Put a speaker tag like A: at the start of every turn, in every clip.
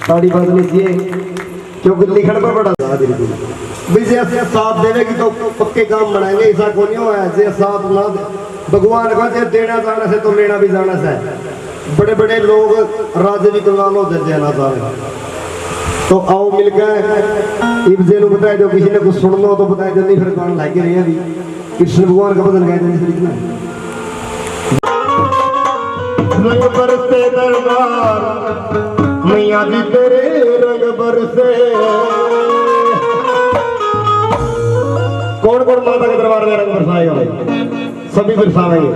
A: ताड़ी बदलनी चाहिए क्योंकि लिखण पर बड़ा साथ देवेगी तो पक्के काम बनाएंगे। ऐसा को नहीं हुआ जे साथ ना भगवान का जे देना जाना से तो लेना भी जाना से। बड़े बड़े लोग राजे भी कंगाल हो जाते ना सारे। तो आओ मिलकर इब्जे नु बताए जो किसी ने कुछ सुन लो तो बताए जल्दी फिर गान लाके रहे अभी कृष्ण भगवान का भजन गाए थे लिखना रंग बरसे दरबार मैया जी तेरे रंग बरसे कौन कौन माता के दरबार में रंग बरसाएगा भाई? सभी बरसाएंगे।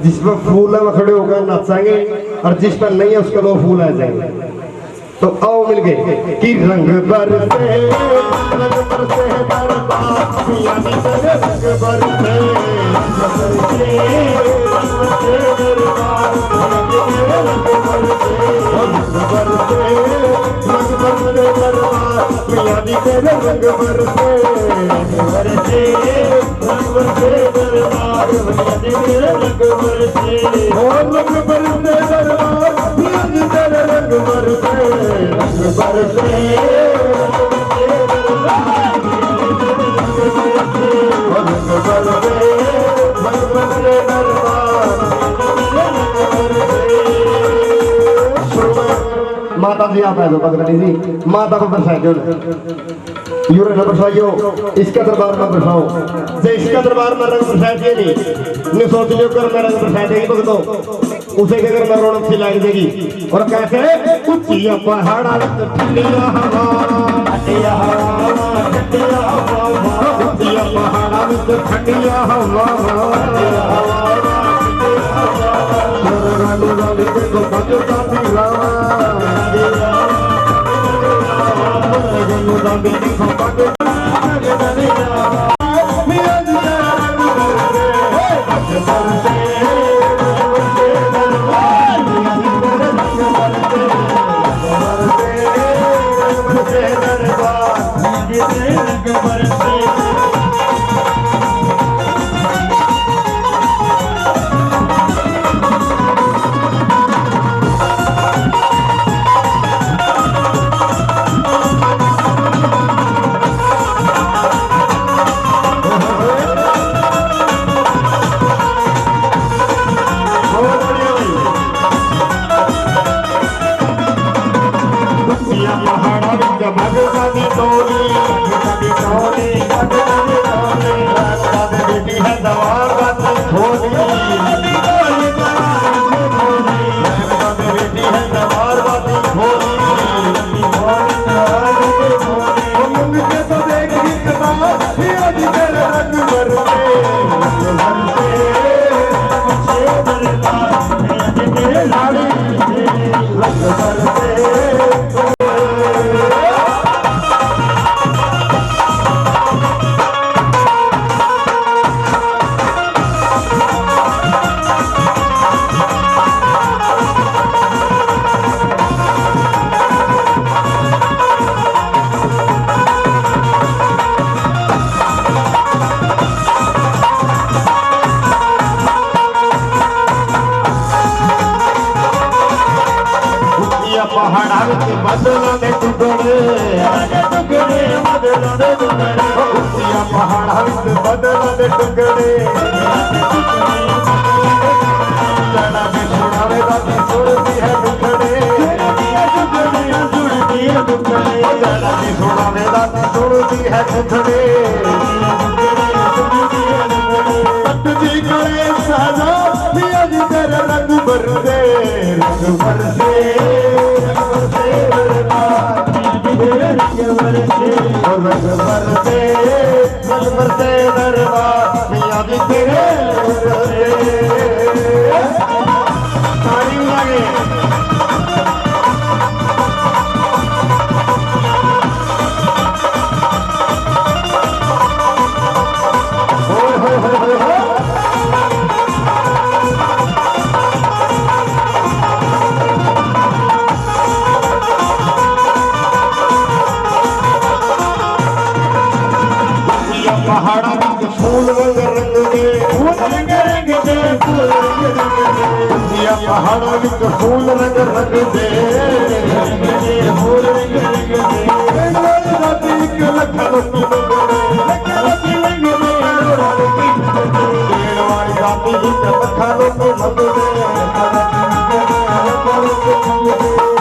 A: जिस पर फूल है वो खड़े होकर नाचेंगे और जिस पर नहीं है उसके दो फूल आ जाएंगे। तो आओ मिलके कि रंग बरसे रंग बरसे दरबार पिया दी तेरे रंग बरसे रंग बरसे दरबार रंग बरसे दरबार पिया दी तेरे रंग बरसे रंग बरसे दरबार पिया दी तेरे रंग बरसे रंग बरसे दरबार पिया दी तेरे रंग बरसे रंग बरसे माता जी आप ऐसा पकड़नी जी माता को बरसाइयो यूरे न बरसाइयो इसका दरबार में बरसाओ जे इसका दरबार में रंग बरसाइए नहीं सोच लियो कर मैं रंग बरसाई देगी भगतो उसे के अगर मैं रौनक सी लाग देगी और कैसे ऊंचिया पहाड़ा ठंडिया हवा ठंडिया हवा ठंडिया हवा ऊंचिया पहाड़ा में ठंडिया हवा ठंडिया हवा रानी रानी को बजता दिलावा रानी रानी को बजता बदला में टुकड़े बदला में टुकड़े पहाड़ा बदला में टुकड़े लड़ा में छुड़ावे बाकी छोड़ती है टुकड़े जुड़ती है टुकड़े लड़ा में छुड़ावे बाकी छोड़ती है टुकड़े जी करे साजा पिया जी तेरे रंग बरसे रंग बरसे दरबार मियां जी तेरे ताड़ी लागे पहाड़ा में फूल रंग रंग दे पहाड़ा में फूल रंग रंग दे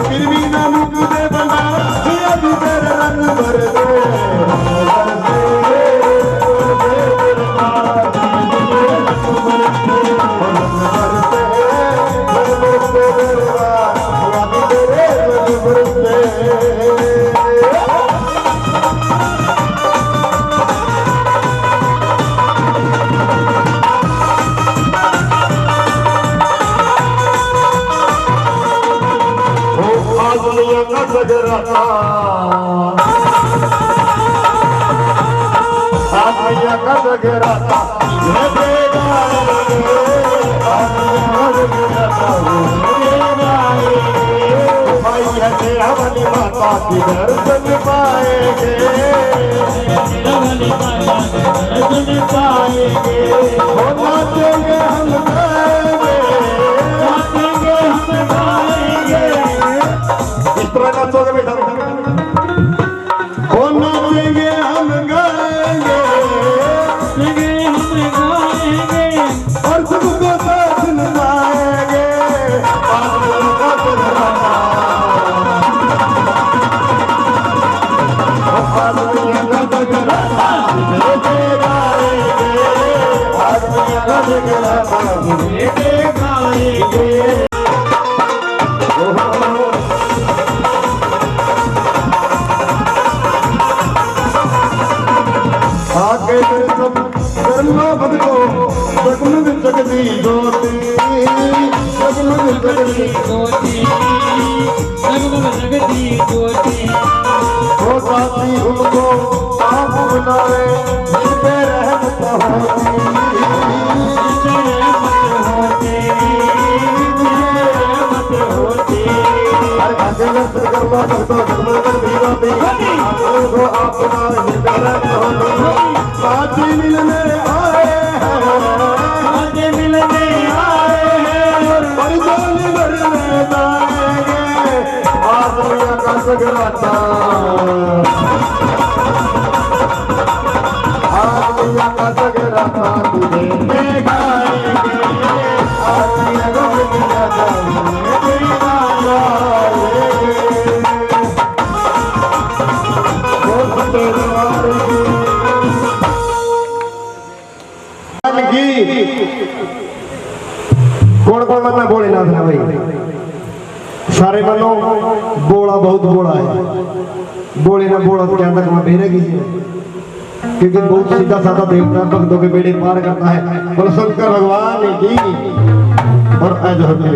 A: फिर भी ना मुझ दे बना रंग भर दे आदमिया का जगराता ये गाएंगे, आदमिया का जगराता ये गाएंगे। भाई है तेरा वाली माता की दर्शन पाएंगे, वाली माता की दर्शन पाएंगे। हो नाचेंगे हम गाएंगे, नाचेंगे हम गाएंगे। इस तरह नाचोगे बेटा, हो नाचेंगे हम गाएंगे, हम गाएंगे और सबको साथ नचाएंगे। आदमियों का जगराता, आदमियों का जगराता ये गाएंगे, आदमियों का जगराता ये गाएंगे। आके सब करना बदलो, जगमग जगती ज्योति, जगमग जगती ज्योति, जगमग जगती ज्योति। हो साथी उनको आप बुलावे, जिन पे रहमत होती, जिन पे रहमत होती, जिन पे रहमत होती। हर खाते में करना बदलो, जगमग जगती ज्योति, उनको आप बुलावे, जिन पे रहमत होती। आज मिलने आए हैं, आज मिलने आए हैं और परिजन भरने जाएंगे। आदमिया का जगराता, आदमिया का जगराता तुझे गाएंगे, आदमिया का जगराता तुझे गाएंगे। कौन कौन बनना भोलेनाथ है भाई? सारे बनो बोला, बहुत बोला है। बोले ना बोला तो क्या तक मैं बेरेगी, क्योंकि बहुत सीधा साधा देवता भक्तों के बेड़े पार करता है। बोलो शंकर भगवान की। और ऐसा होते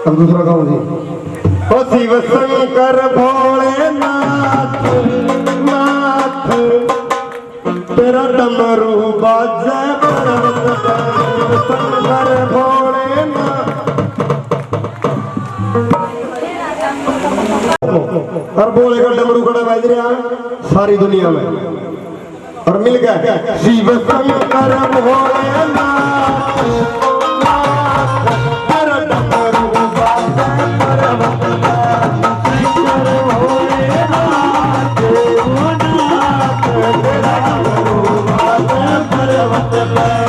A: अब दूसरा गाँव जी। ओ शिव शंकर भोलेनाथ नाथ, तेरा डमरू बाजे पर्वत पर। शंकर भोलेनाथ और बोले का डमरू कड़ा बज रहा सारी दुनिया में और मिल गया शिव शंकर भोलेनाथ, तेरा डमरू बाजे पर्वत पर। शंकर भोलेनाथ तेरा डमरू बाजे पर्वत पर।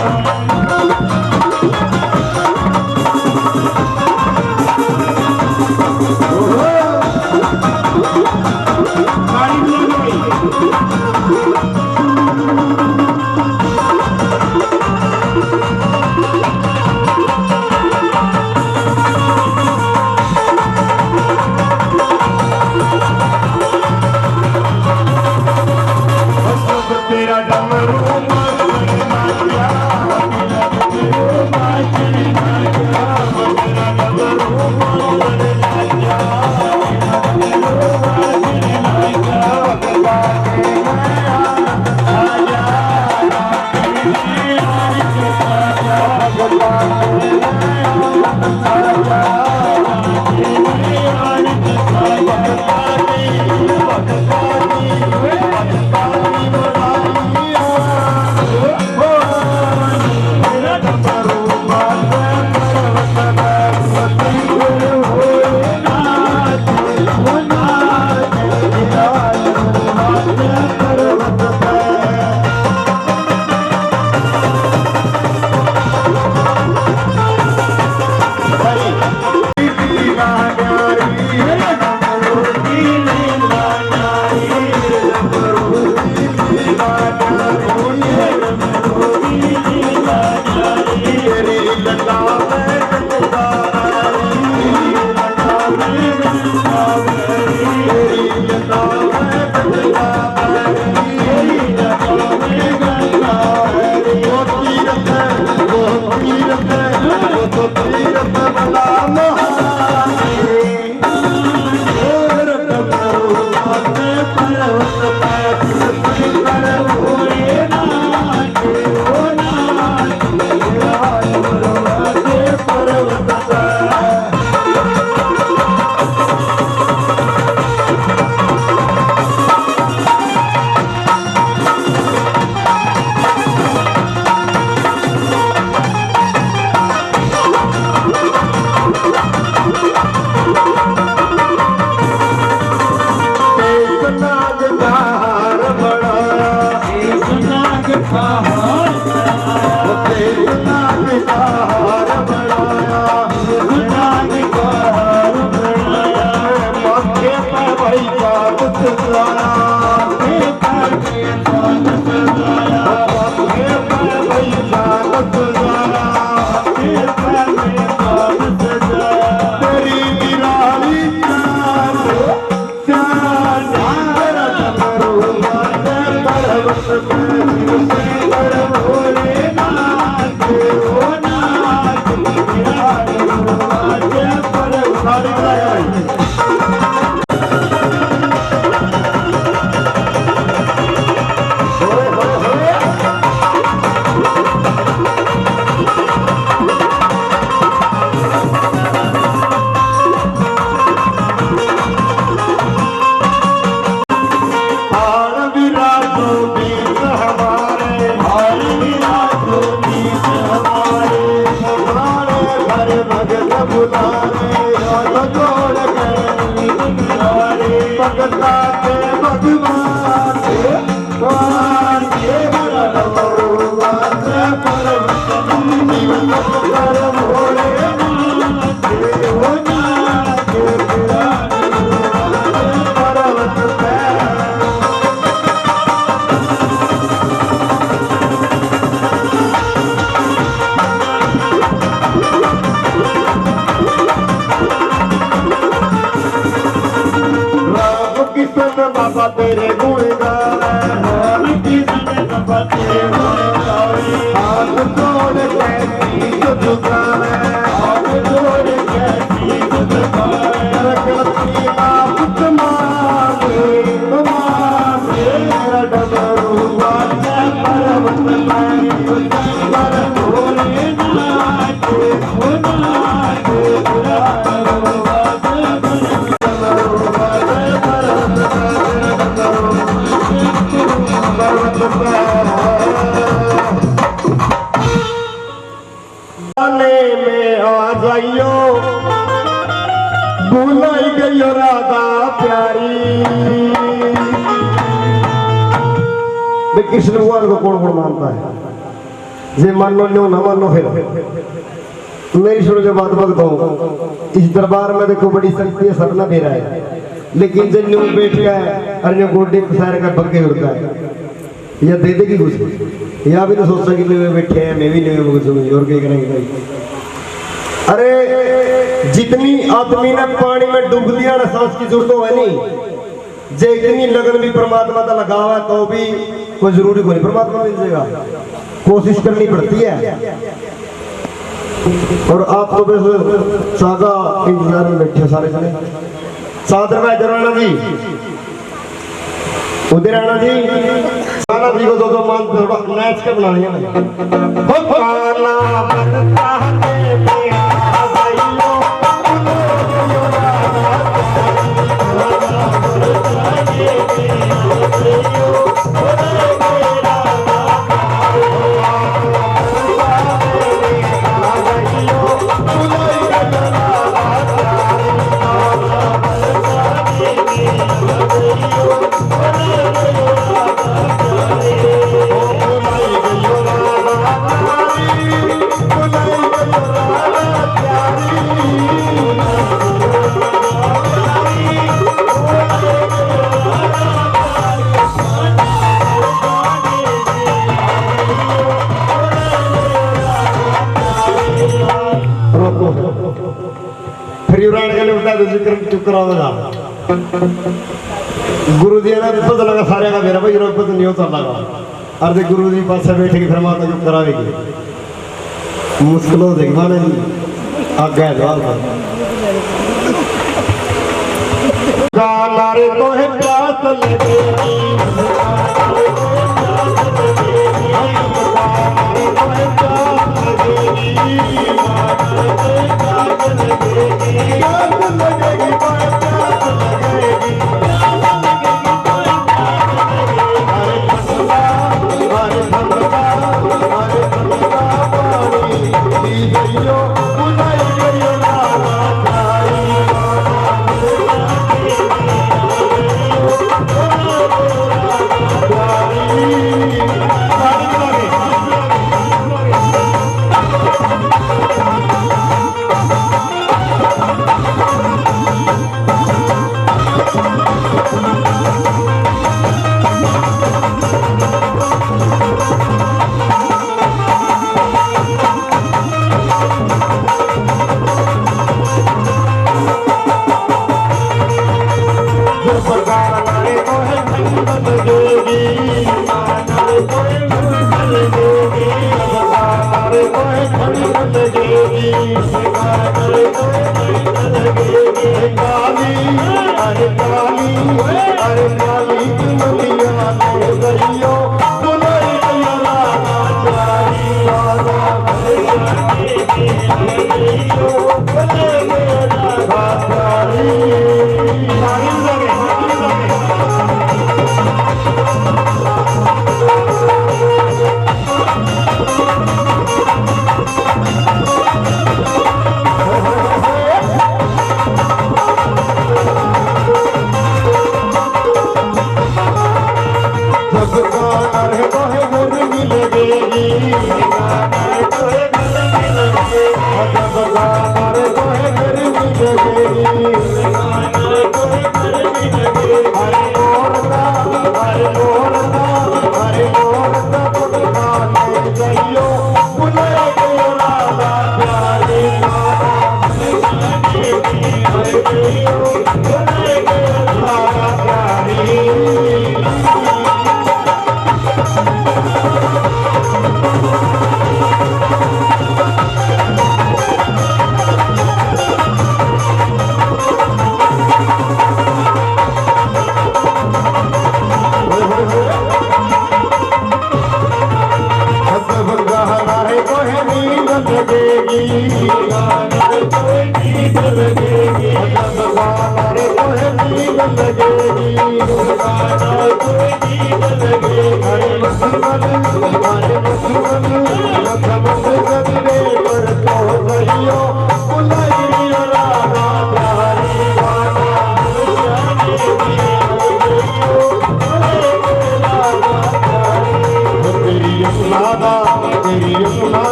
A: भाई जागत जाया भाई जागत जाया तेरी निराली बाबा तेरे गुण गावे बाबा तेरे गुण गावे हाथ जोड़ कैसी झुकावे हाथ जोड़ कैसी झुकावे रखती आप मांगे मेरा डमरू वाजा पर्वत में पर भोले नाचे में आ जाइयो भूलाई गई राधा प्यारी। कृष्ण भगवान को कौन कौन मानता है? जे मान लो ना मानो फिर मेरी सुनो जो बात बता हूँ। इस दरबार में देखो बड़ी शक्ति है, सपना दे रहा है, लेकिन जब न्यू बैठ गया और न्यू गोड्डे पसार का भग के उड़ता है या दे देगी कुछ या भी तो सोच सके न्यू बैठे हैं मैं भी न्यू कुछ और क्या करेंगे भाई। अरे जितनी आदमी ने पानी में डूब दिया ना सांस की जरूरत है नहीं, जे इतनी लगन भी परमात्मा का लगा हुआ तो भी कोई जरूरी कोई परमात्मा मिल जाएगा, कोशिश करनी पड़ती है। और आप तो बस सादा इंतजार में बैठे सारे जने। सादर भाई दरवाना जी, उधर आना जी, सारा जी को दो मान थोड़ा मैच के बनानी है। हो काला बनता है मेरा भाइयों चुप कराओ। गुरु जी ने पता लगा सारे का मेरा भाई पता नहीं होता लगा अरे गुरु जी पास बैठे फिर माता चुप करावेगी मुश्किल हो जाएगी माने आगे गाना रे तो है प्यास लगेगी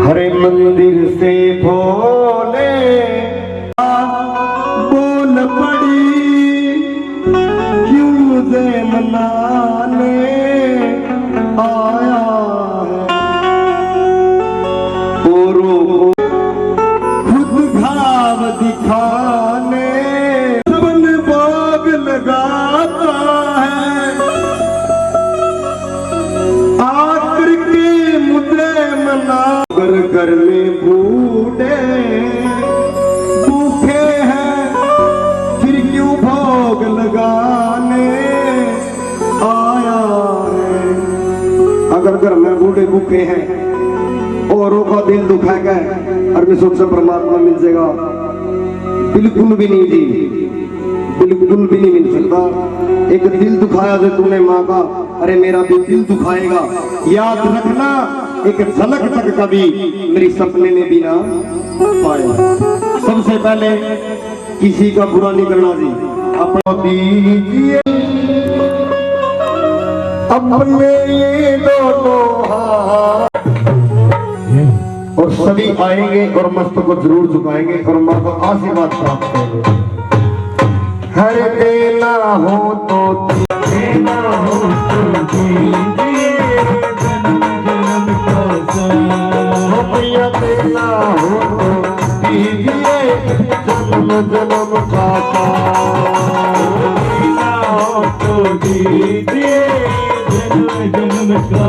A: हरे मंदिर से भोले दिखाने सबन बाग लगाता है आकर के मुझे मना घर में बूढ़े भूखे हैं फिर क्यों भोग लगाने आया है। अगर घर में बूढ़े भूखे हैं औरों का दिल दुखाएगा और मैं सोच परमात्मा मिल जाएगा, बिल्कुल भी नहीं जी, बिल्कुल भी नहीं मिल सकता। एक दिल दुखाया से तूने माँ का, अरे मेरा भी दिल दुखाएगा। याद रखना एक झलक तक कभी मेरी सपने में भी ना पाया। सबसे पहले किसी का बुरा नहीं करना जी, अपना दीजिए अपने ये दोनों हाथ और सभी आएंगे और मस्तक को जरूर झुकाएंगे और माँ को आशीर्वाद प्राप्त करेंगे। हर देना हो तो देना हो तो दीजिए जन्म का भैया, देना हो तो दीजिए जन्म का देना हो तो दीजिए जन्म का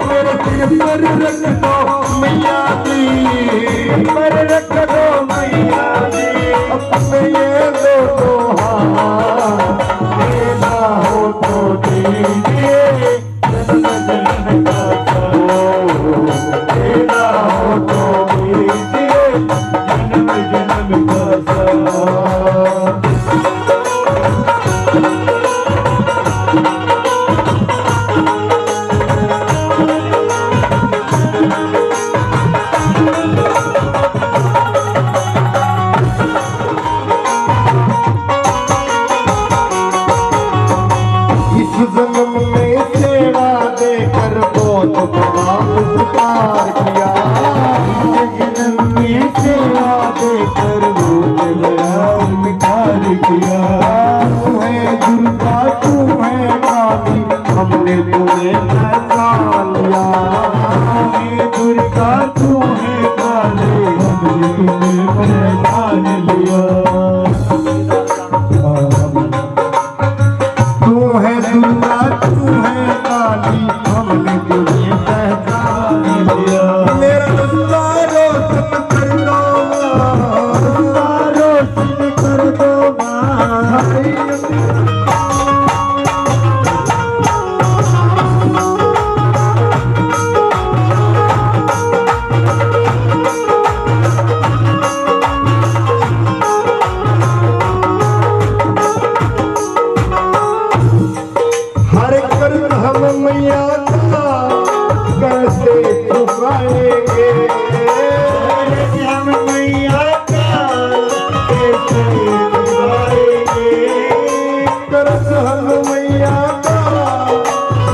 A: मेरे सिर पर रख दो मैया जी, पर रख दो मैया जी अपने ये दो हाथ, देना हो तो दीजिए जन्म का, देना हो तो दीजिए जन्म का। जन्म में सेवा देकर बहुत बड़ा उपकार किया, जन्म में सेवा देकर बहुत बड़ा उपकार किया। तू है दुर्गा तू है काली हमने तुम्हें पहचान लिया, दुर्गा तू है काली हमने तुम्हें पहचान लिया। तू है दुर्गा तू है काली हमने तुझे पहचान लिया। मेरा रस्ता रोशन कर दो, रस्ता रोशन कर दो मैया का कैसे चुकाएंगे, हम मैया का कैसे चुकाएंगे, कर्ज हम मैया का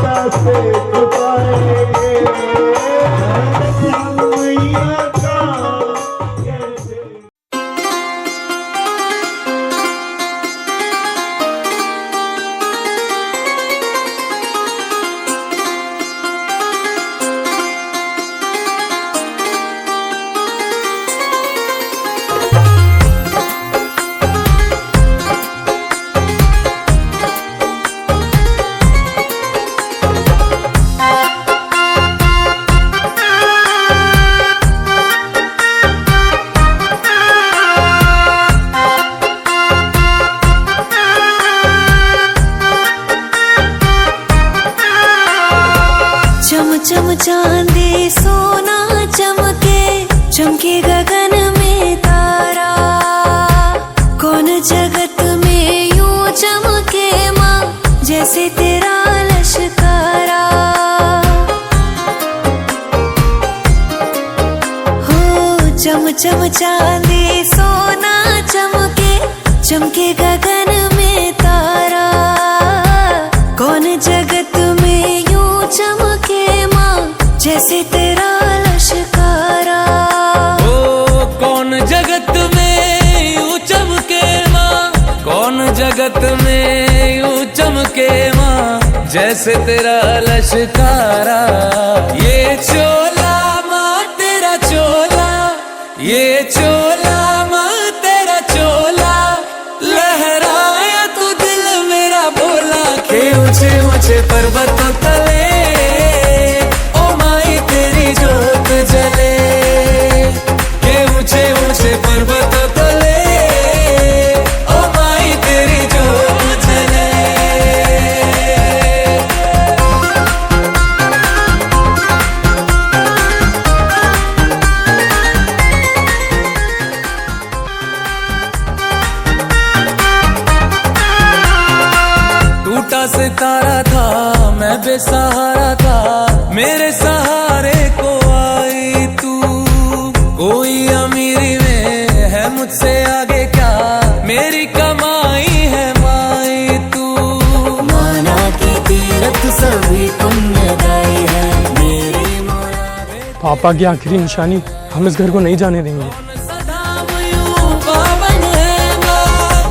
A: कैसे चुकाएंगे, हम मैया का कैसे।
B: चम चांदी सोना चमके, चमके गगन में तारा, कौन जगत में यूं चमके माँ जैसे तेरा लश्कारा। हो चम चम चांदी सोना चमके, चमके गगन में तारा, कौन जगत में यूं चमके जैसे तेरा लश्कारा।
C: ओ कौन जगत में यूं चमके माँ, कौन जगत में यूं चमके माँ जैसे तेरा लश्कारा। ये चोला माँ तेरा चोला, ये चोला माँ सितारा था, मैं बेसहारा था, मेरे सहारे को आई तू। कोई अमीरी में है मुझसे आगे क्या, मेरी कमाई है माई तू।
B: माना की तीरथ सभी पुण्यदायी है मेरी मुरादें।
D: पापा की आखिरी निशानी, हम इस घर को नहीं जाने देंगे।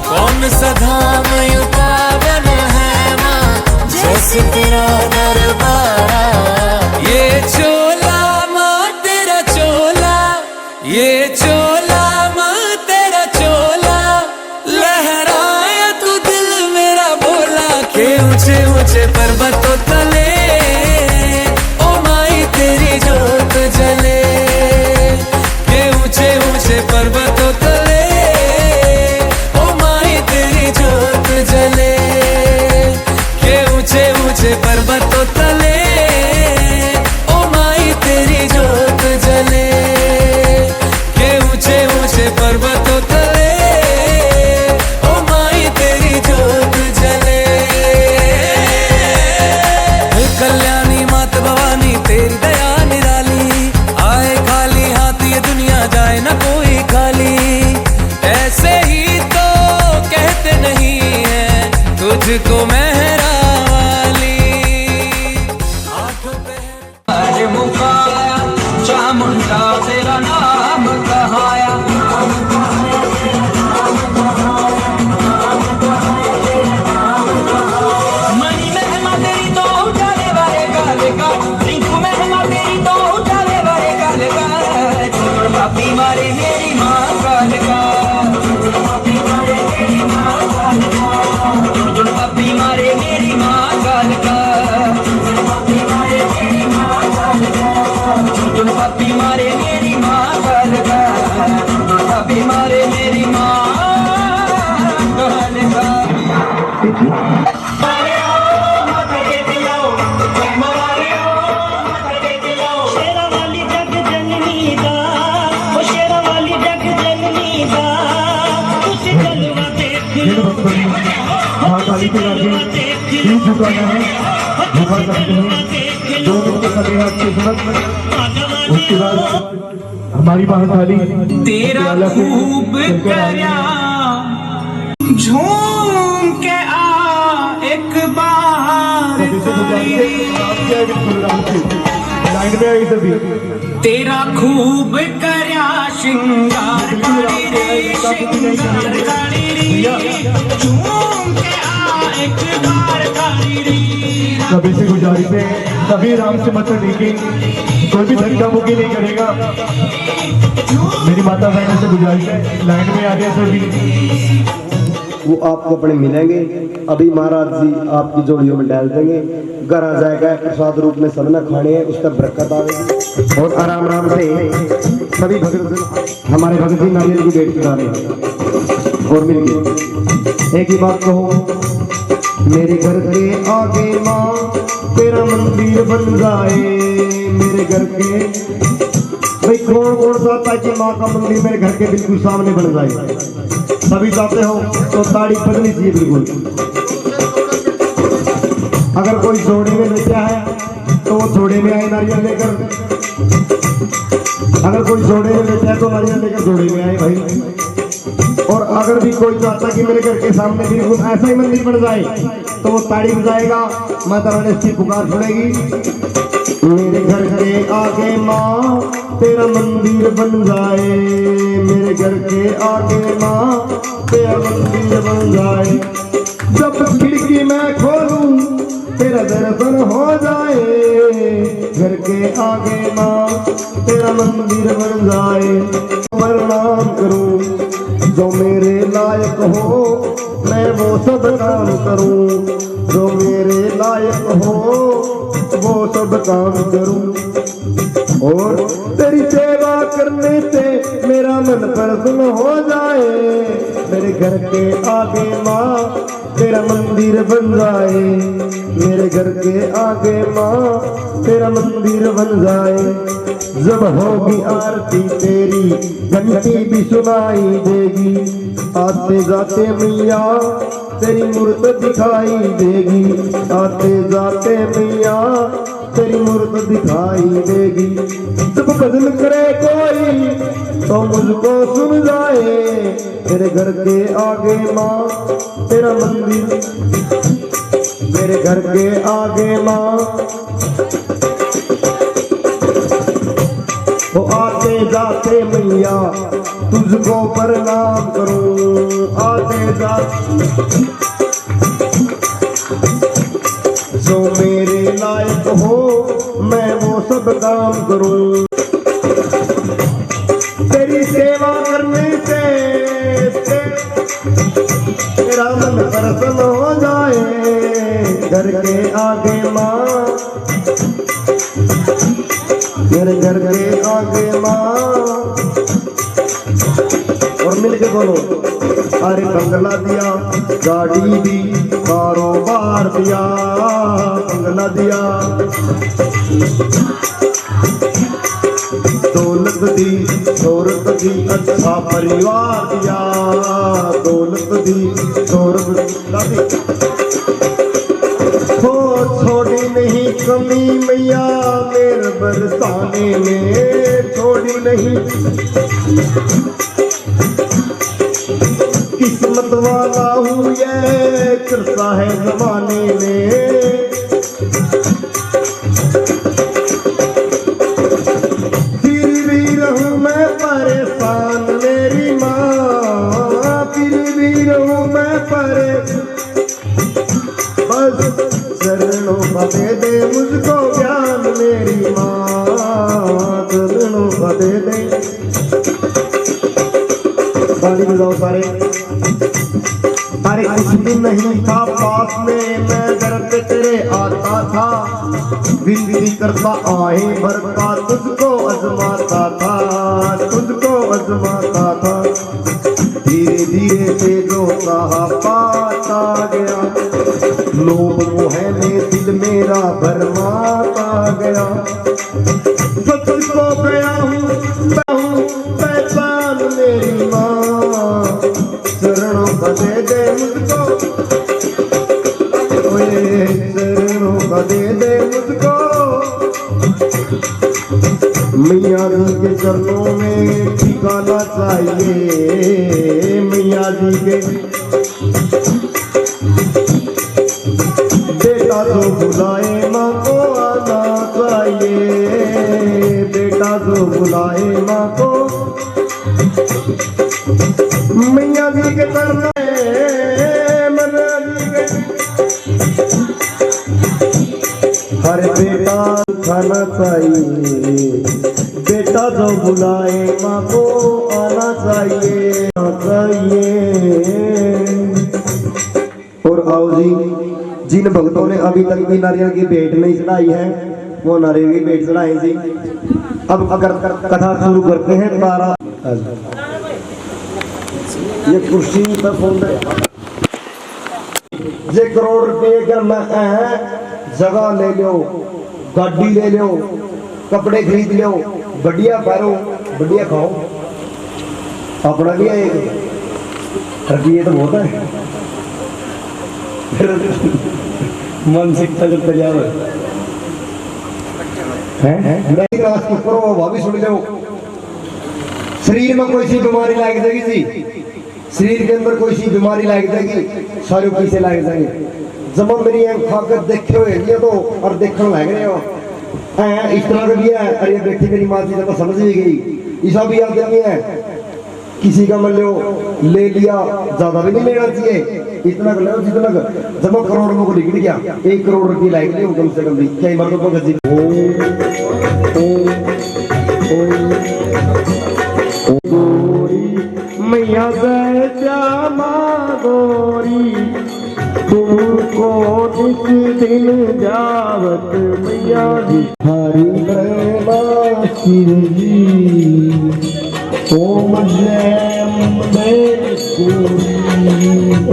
C: कौन सा धाम यूं पावन है माँ,
B: जैसे तेरा दरबार।
C: ये चोला माँ तेरा चोला, ये चोला माँ तेरा चोला, लहराया तू दिल मेरा बोला। के ऊंचे ऊंचे पर्वतों तले ओ माई तेरी जोत जले, के ऊंचे ऊंचे पर्वतों तले ओ माई तेरी जोत जले, के ऊंचे ऊंचे पर्वतों तले ओ माई तेरी जोत जले, के ऊंचे ऊंचे पर्वतों तले ओ माई तेरी जोत जले। हे कल्याणी मात भवानी तेरी दया निराली, आए खाली हाथ ये दुनिया जाए न कोई खाली। ऐसे ही तो कहते नहीं है तुझको मेहरा वाली। आंखों पे
E: अरे मुकाया चामुंडा तेरा नाम कहाया, मणि महिमा तेरी तो उठाने वाले काले का, रिंकू महिमा तेरी तो उठाने वाले काले का। छोड़ पापी मारे मेरी माँ काले का, छोड़ पापी मारे मेरी माँ काले का, छोड़ पापी मारे मेरी माँ काले का, छोड़ पापी मारे मेरी माँ काले का, छोड़ पापी मारे मेरी माँ काले का, छोड़ पापी मारे मेरी माँ काले का।
F: शेरा वाली जग जननी दा, ओ शेरा वाली जग जननी दा, कुछ जलवा देख
G: महाकाली के आगे तीन झुकाना है, झुका सकते हैं 2 मिनट का देना आपके समझ। उसके बाद हमारी महाकाली
E: तेरा खूब करया झूम के आ एक बार
G: लाइन में आई सभी।
E: तेरा खूब करया श्रृंगार काली रे, श्रृंगार काली रे, झूम के आ एक बार काली रे।
G: सभी से गुजारिश है, सभी राम से मत लेके कोई भी धक्का मुक्की नहीं करेगा। मेरी माता बहनों से गुजारिश है, लाइन में आ गए सभी।
A: वो आपको अपने मिलेंगे। अभी महाराज जी आपकी जोड़ियों में डाल देंगे, घर आ जाएगा प्रसाद रूप में सबने खाने हैं, उसका बरकत आएगी। और आराम आराम से सभी भगत हमारे भगत जी नारियल की भेंट चढ़ा रहे हैं। और मिलके एक ही बात कहो, मेरे घर के आगे माँ तेरा मंदिर बन जाए, मेरे घर के भाई कौन कौन चाहता है कि माँ का मंदिर मेरे घर के बिल्कुल सामने बन जाए? सभी चाहते हो तो ताड़ी बजनी चाहिए बिल्कुल। अगर कोई जोड़े में बैठा है तो वो जोड़े में आए नारियल लेकर, अगर कोई जोड़े में बैठा है तो नारियल लेकर जोड़े में आए भाई। और अगर भी कोई चाहता कि मेरे घर के सामने बिल्कुल ऐसा ही मंदिर बन जाए तो वो ताड़ी बजाएगा, माता रानी इसकी पुकार सुनेगी। मेरे घर के आगे माँ तेरा मंदिर बन जाए, मेरे घर के आगे माँ तेरा मंदिर बन जाए। जब खिड़की मैं खोलूं तेरा दर्शन हो जाए, घर के आगे माँ तेरा मंदिर बन जाए। प्रणाम करूं जो मेरे लायक हो, मैं वो सब काम करूं, जो मेरे लायक हो वो सब काम करूं। और तेरी सेवा करने से मेरा मन प्रसन्न हो जाए, मेरे घर के आगे माँ तेरा मंदिर बन जाए, मेरे घर के आगे माँ तेरा मंदिर बन जाए। जब होगी आरती तेरी घंटी भी सुनाई देगी, आते जाते मैया तेरी मूर्त दिखाई देगी, आते जाते मैया तेरी मूर्त दिखाई देगी। जब बदल करे कोई तो मुझको सुन जाए, तेरे घर के आगे माँ तेरा मंदिर, मेरे घर के आगे माँ तो आते जाते मैया तुझको प्रणाम करूं, आते जाते जो मेरे लायक हो मैं वो सब काम करूं। तेरी सेवा करने से तेरा मन प्रसन्न हो जाए, घर के आगे माँ मेरे घर के आगे माँ। और मिलके बोलो, अरे बंगला दिया गाड़ी दी कारोबार दिया, बंगला दिया दौलत दी शोहरत दी अच्छा परिवार दिया, दौलत दी शोहरत दी हो छोड़ी नहीं कमी मैया मेरे बरसाने में, छोड़ी नहीं किस्मत वाला हूँ ये करता है जमाने में। फिर भी रहूँ मैं परेशान मेरी माँ, फिर भी रहूँ मैं परेशान, बस चरणों का दे दे मुझको ज्ञान मेरी माँ, चरणों का दे दे। ताली बजाओ सारे। अरे कुछ दिन नहीं था पास में मैं घर पे तेरे आता था, विनती करता आए भरता तुझको अजमाता था, तुझको अजमाता था। धीरे धीरे से जो कहा पाता गया, लोभ मोह में दिल मेरा भरमाता गया। तुझको गया हूँ पहचान मेरी माँ, चरणों का दे दे मुझको, ओए चरणों का दे दे मुझको। मैया जी के चरणों में ठिकाना चाहिए, मैया जी के बेटा जो बुलाए माँ को आना चाहिए, बेटा जो बुलाए माँ को। मैया जी के चरणों हर बेटा खाना चाहिए, बेटा जो बुलाए माँ को आना चाहिए, और आओ जी, जिन भक्तों ने अभी तक भी नारियल की भेंट नहीं चढ़ाई है वो नारियल की भेंट चढ़ाई जी। अब अगर कथा शुरू करते हैं तारा, ये कुर्सी पर फोन ये करोड़ रुपये का है, जगह ले लो, गाड़ी ले लो, कपड़े खरीद लो, बढ़िया पहनो, बढ़िया खाओ, अपना भी है रुपये तो बहुत है। मन सीखता जब तैयार है सुन लो। शरीर में कोई सी बीमारी लग जाएगी जी, शरीर के अंदर कोई सी बीमारी लग जाएगी, सारे पैसे लग जाएंगे। जब मेरी खाकर देखे हुए ये तो और देखने लग रहे हो इस तरह का भी है। अरे बेटी मेरी माँ जी तो समझ ही गई, ऐसा भी याद नहीं है। किसी का मान लो ले लिया, ज्यादा भी नहीं लेना चाहिए, इतना कर लो जितना कर। जब करोड़ को निकल गया 1 करोड़ रुपये लाइक नहीं कम से कम भी कई बार तो गजी मैया श्यामा गोरी तुमको निस दिन जावत मैया जी हरि ब्रह्मा शिव जी ओम जय अम्बे गौरी,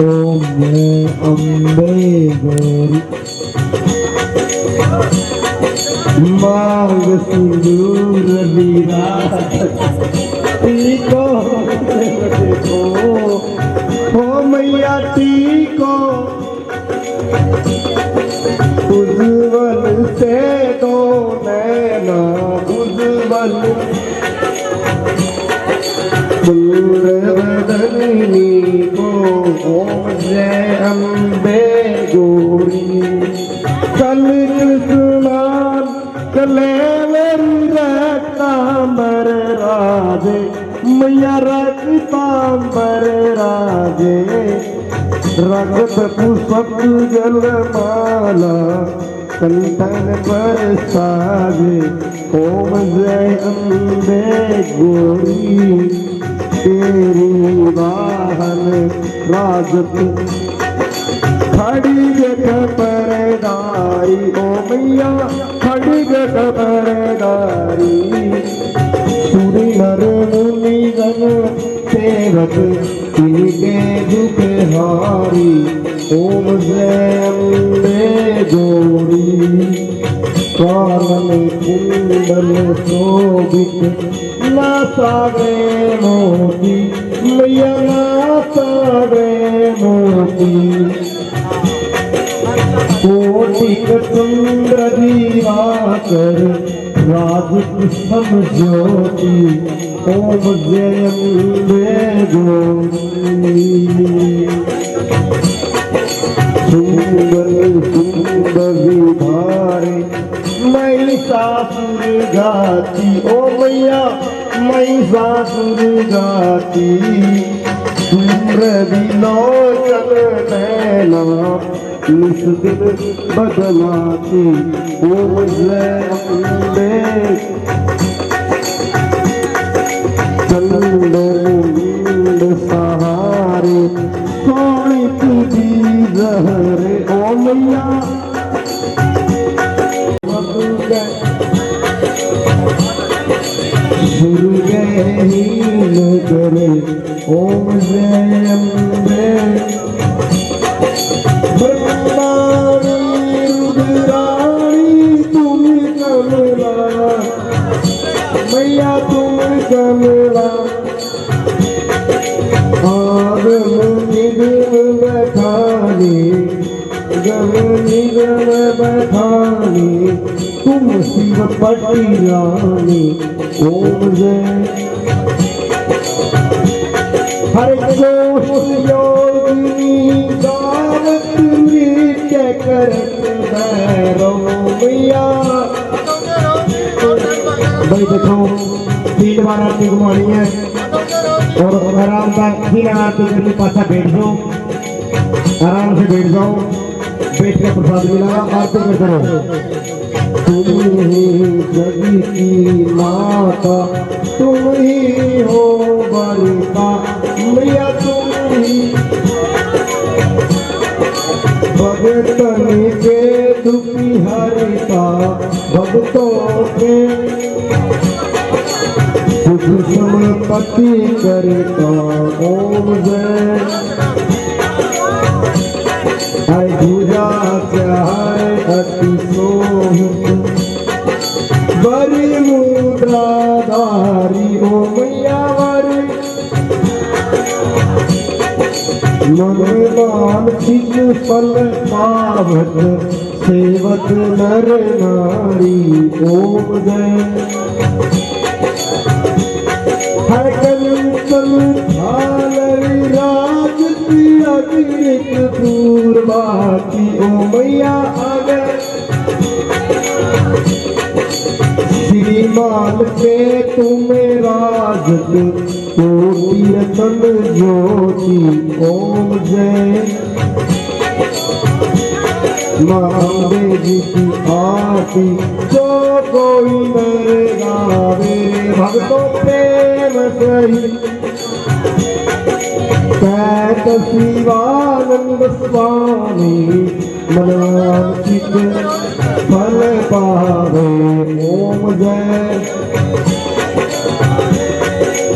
A: ओम जय अम्बे गौरी। मांग सिंदूर विराट टीको हो मैया टीको से दो नैना उज्ज्वल बदनी को ओम जय अम्बे गौरी कल कृष्णान कले रक्तांबर राजे मैया रक्तांबर राजे रगत पुष्प जलमाला कंठन पर साजे ओम जय अम्बे गौरी तेरी वाहन राजत खड़ी परदारी ओ मैया खड़ी परदारी सूरी नर मुनि गण सेवक तिनके दुख हारी ओम जय अम्बे गौरी कानन कुंडल शोभित नासावे मोती मैया नासावे मोती कोटिक चंद्र दिवाकर राजपुष्पम ज्योति ओम जय अम्बे गौरी सुंदर सुंदर विधारे महिषासुर गाती ओ मैया महिषासुर गाती सुंदर विलोचन नैना निस दिन बदलाती ओम जय अम्बे चंद्र सहारे सोनी तुझी जहरे ओ मैया हीन करे ओम जय अम्बे ब्रह्माणी रुद्राणी तुम कमला मैया तुम कमला आगम निगम बैठानी गम निगम बैठानी तुम शिव पति रानी ओम जय हरे घोष योगिनी गावत नृत्य करत भैरव मैया भाई देखो 3 बार आरती घुमानी है और आराम का 3 आरती करके पाछा बैठ जाओ आराम से बैठ जाओ बैठ कर प्रसाद मिला आरती में करो तुम ही जगी की माता तुम ही हो बलिता मैया तुम ही भगतन के दुखी हरिता भक्तों के सुख संपत्ति करता ओम जय हर पूजा चाहे अति सोहित बड़ी मुद्राधारी ओ मैया बड़ी मनमान चित फल पावक सेवक नर नारी ओम जय हर कंचन थाल राज अग्नित पूर्वाती ओ मैया आगे श्रीमान के तुम्हें राजत कोटि रतन ज्योति ओम जय महादेव जी की आरती जो कोई मेरे गावे भक्तों प्रेम सही कैत शिवानंद स्वामी मनवांचित फल पावे ओम जय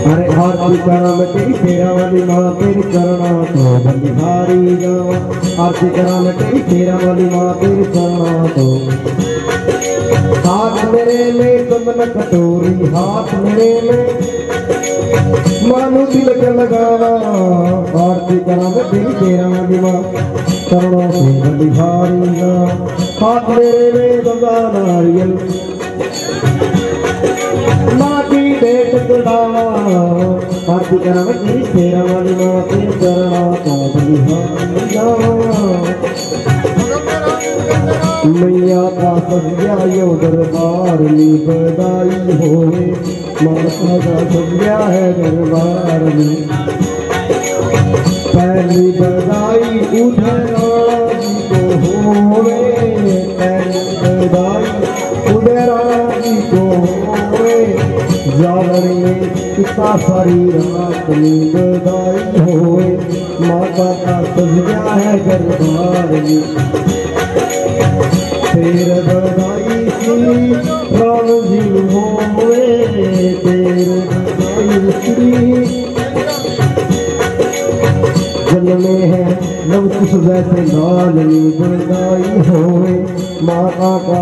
A: अरे आरती करा मैं तेरी फेरा वाली माँ तेरी चरणा तो बलिहारी गावा आरती करा मैं तेरी फेरा वाली माँ तेरी चरणा तो हाथ मेरे में चंदन कटोरी हाथ मेरे में मानो तिलक लगावा आरती करा मैं तेरी तेरा दिवा करणों से बलिहारी ना हाथ मेरे में दंगा नारियल माँ की बेट तुड़ावा आरती करा मैं तेरी तेरा दिवा तेरे करना तो बलिहारी ना मैया का सज्जा यो दरबार में बधाई होवे माता का सज्जा है दरबार में पहली बधाई उधरा जी को होवे पहली बधाई उधरा जी को होवे जागर में पिता सारी रात में बधाई होवे माता का सज्जा है दरबार में तेरे बधाई श्री राम जी होवे तेरे बधाई श्री जल में है लव कुछ वैसे लाल बधाई होवे माता का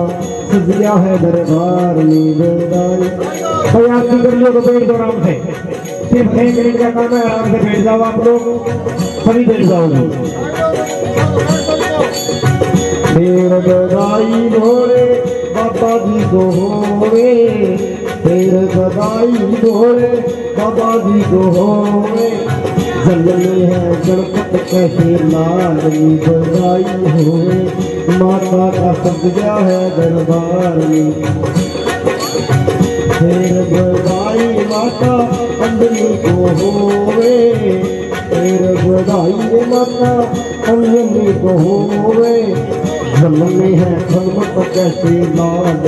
A: सजिया है दरबार में बधाई। भाई आरती कर लो तो बैठ दो आराम से, सिर्फ 1 मिनट का काम है, आराम से बैठ जाओ आप लोग, सभी बैठ जाओगे। तेरे बधाई ढोले बाबा जी को होवे तेरे बधाई ढोले बाबा जी को होवे जल में है गणपत कैसे लाल बधाई होवे माता का सज्जा है दरबार में तेरे बधाई माता अंजलि को होवे तेरे बधाई माता अंजलि को होवे जल में है गणपत कैसे लाल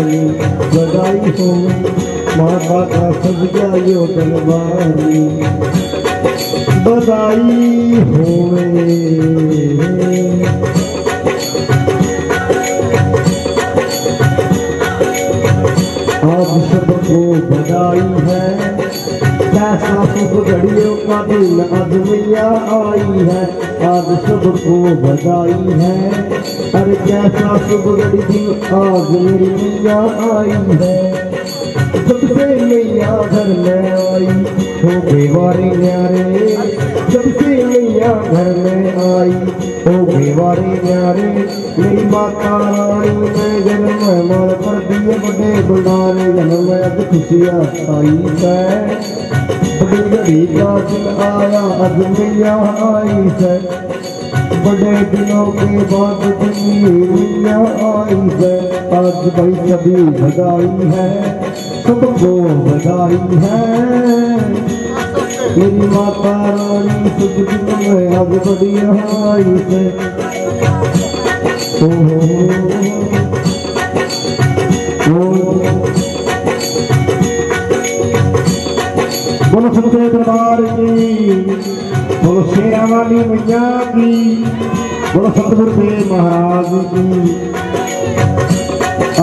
A: बधाई होवे माता का सज्जा यो दरबार में बधाई होवे। आज सबको बधाई है कैसा सुख घड़ियों का दिन आज मैया आई है आज सबको बधाई है अरे कैसा शुभ घड़ी दिन आज मेरी मैया आई है जब से मैया घर में आई हो बेवारे न्यारे जब से मैया घर में आई हो बेवारे न्यारे मेरी माता रानी में जन्म मार पर दिए बड़े बुलाने जन्म में अब खुशियाँ आई है बड़ी घड़ी का दिन आया अब मैया आई है बड़े दिनों के बाद मैया आई है आज भाई सभी बधाई है सबको बधाई है मेरी माता रानी सुख दिन में अब बड़ी आई है बोलो सच्चे दरबार की बोलो शेरा वाली मैया की बोलो सतगुरुदेव महाराज की।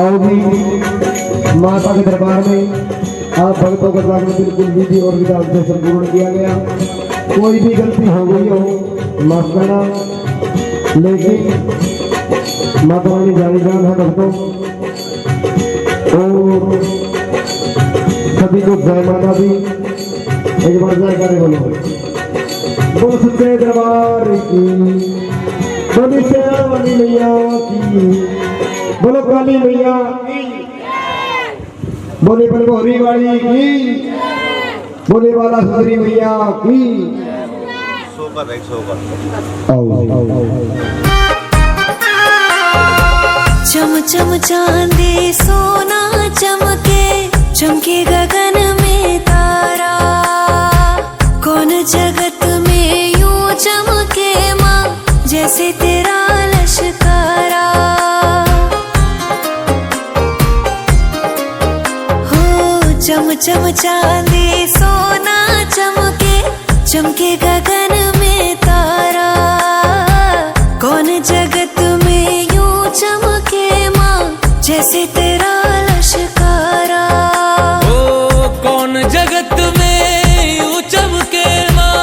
A: आओ भी माता के दरबार में आप भक्तों के द्वारा बिल्कुल विधि और विधान से संपूर्ण किया गया कोई भी गलती हो गई हो माफ करना लेकिन माता रानी जानी जान है भक्तों और सभी को जय माता दी एक बार जय करे बोलो सच्चे दरबार की बोली शेरा वाली मैया की बोलो काली मैया की बोले बलगोरी वाली की बोले वाला सुंदरी मैया की
H: चम चम चांदी सोना चमके चमके गगन में तारा कौन जगत में यूं चमके माँ जैसे तेरा लश्कारा हो चम चम चांदी सोना चमके चमके गगन में तारा कौन जगत में यूं चमके माँ जैसे तेरा लश्कारा
C: ओ कौन जगत में यूं चमके माँ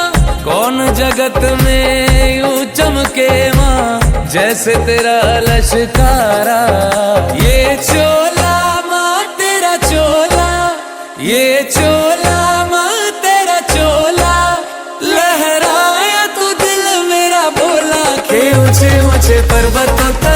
C: कौन जगत में यूं चमके माँ जैसे तेरा लश्कारा ये चोला माँ तेरा चोला ये चोला माँ तेरा चोला लहराया तू दिल ऊंचे पर्वतों तक